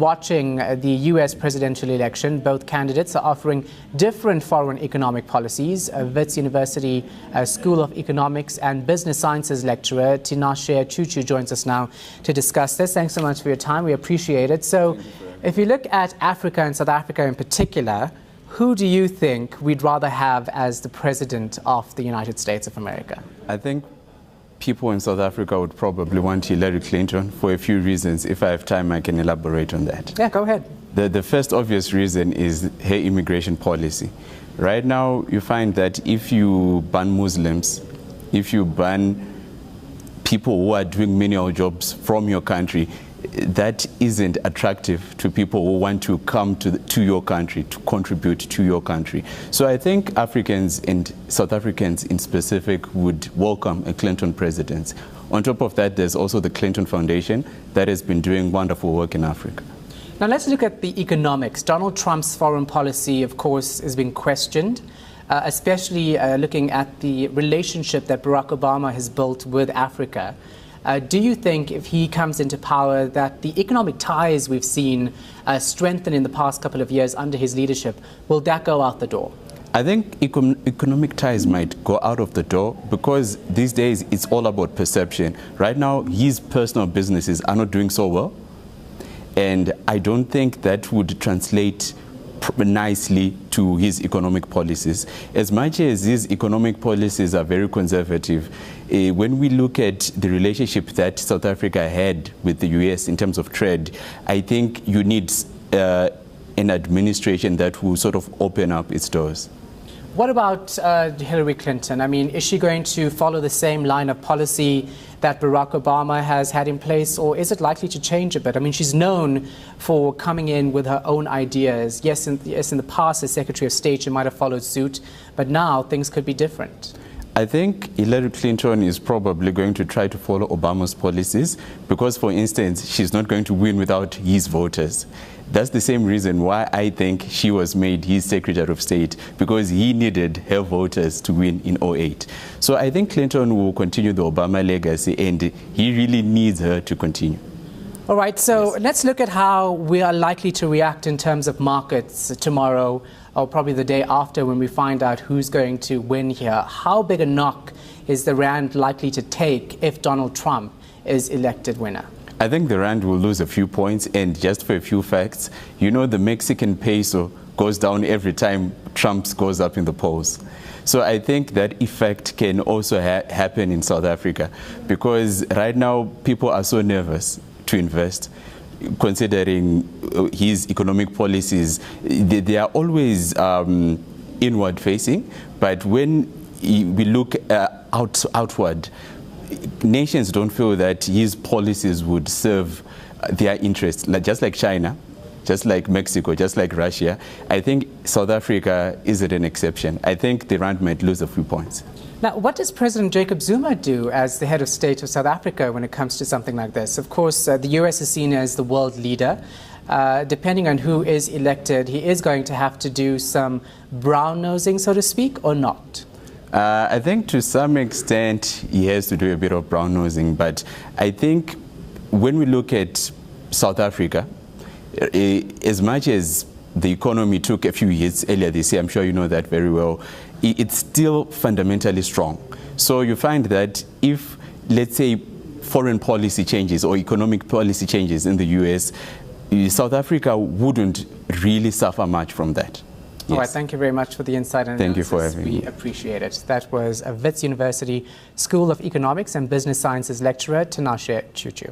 watching the U.S. presidential election. Both candidates are offering different foreign economic policies. Wits University School of Economics and Business Sciences lecturer Tinashe Chuchu joins us now to discuss this. Thanks so much for your time. We appreciate it. So, if you look at Africa and South Africa in particular, who do you think we'd rather have as the president of the United States of America? I think people in South Africa would probably want Hillary Clinton for a few reasons. If I have time, I can elaborate on that. Yeah, go ahead. The first obvious reason is her immigration policy. Right now, you find that if you ban Muslims, if you ban people who are doing menial jobs from your country, that isn't attractive to people who want to come to your country, to contribute to your country. So I think Africans and South Africans in specific would welcome a Clinton presidency. On top of that, there's also the Clinton Foundation that has been doing wonderful work in Africa. Now let's look at the economics. Donald Trump's foreign policy, of course, is being questioned, especially looking at the relationship that Barack Obama has built with Africa. Do you think if he comes into power that the economic ties we've seen strengthen in the past couple of years under his leadership, will that go out the door? I think economic ties might go out of the door because these days it's all about perception. Right now, his personal businesses are not doing so well, and I don't think that would translate nicely to his economic policies. As much as his economic policies are very conservative, when we look at the relationship that South Africa had with the US in terms of trade, I think you need an administration that will sort of open up its doors. What about Hillary Clinton? I mean, is she going to follow the same line of policy that Barack Obama has had in place, or is it likely to change a bit? I mean, she's known for coming in with her own ideas. Yes, in the past, as Secretary of State, she might have followed suit, but now things could be different. I think Hillary Clinton is probably going to try to follow Obama's policies because, for instance, she's not going to win without his voters. That's the same reason why I think she was made his Secretary of State, because he needed her voters to win in 2008. So I think Clinton will continue the Obama legacy, and he really needs her to continue. All right, so let's look at how we are likely to react in terms of markets tomorrow, or probably the day after, when we find out who's going to win here. How big a knock is the rand likely to take if Donald Trump is elected winner? I think the rand will lose a few points, and just for a few facts, you know, the Mexican peso goes down every time Trump goes up in the polls. So I think that effect can also happen in South Africa, because right now people are so nervous to invest, considering his economic policies. They are always inward facing, but when we look outward, nations don't feel that his policies would serve their interests, just like China, just like Mexico, just like Russia. I think South Africa isn't an exception. I think the rand might lose a few points. Now, what does President Jacob Zuma do as the head of state of South Africa when it comes to something like this? Of course, the US is seen as the world leader. Depending on who is elected, he is going to have to do some brown-nosing, so to speak, or not? I think to some extent he has to do a bit of brown-nosing, but I think when we look at South Africa, as much as the economy took a few hits earlier this year, I'm sure you know that very well, it's still fundamentally strong. So you find that if, let's say, foreign policy changes or economic policy changes in the US, South Africa wouldn't really suffer much from that. All right, thank you very much for the insight and analysis. Thank you for having me. We appreciate it. That was a Wits University School of Economics and Business Sciences lecturer, Tinashe Chuchu.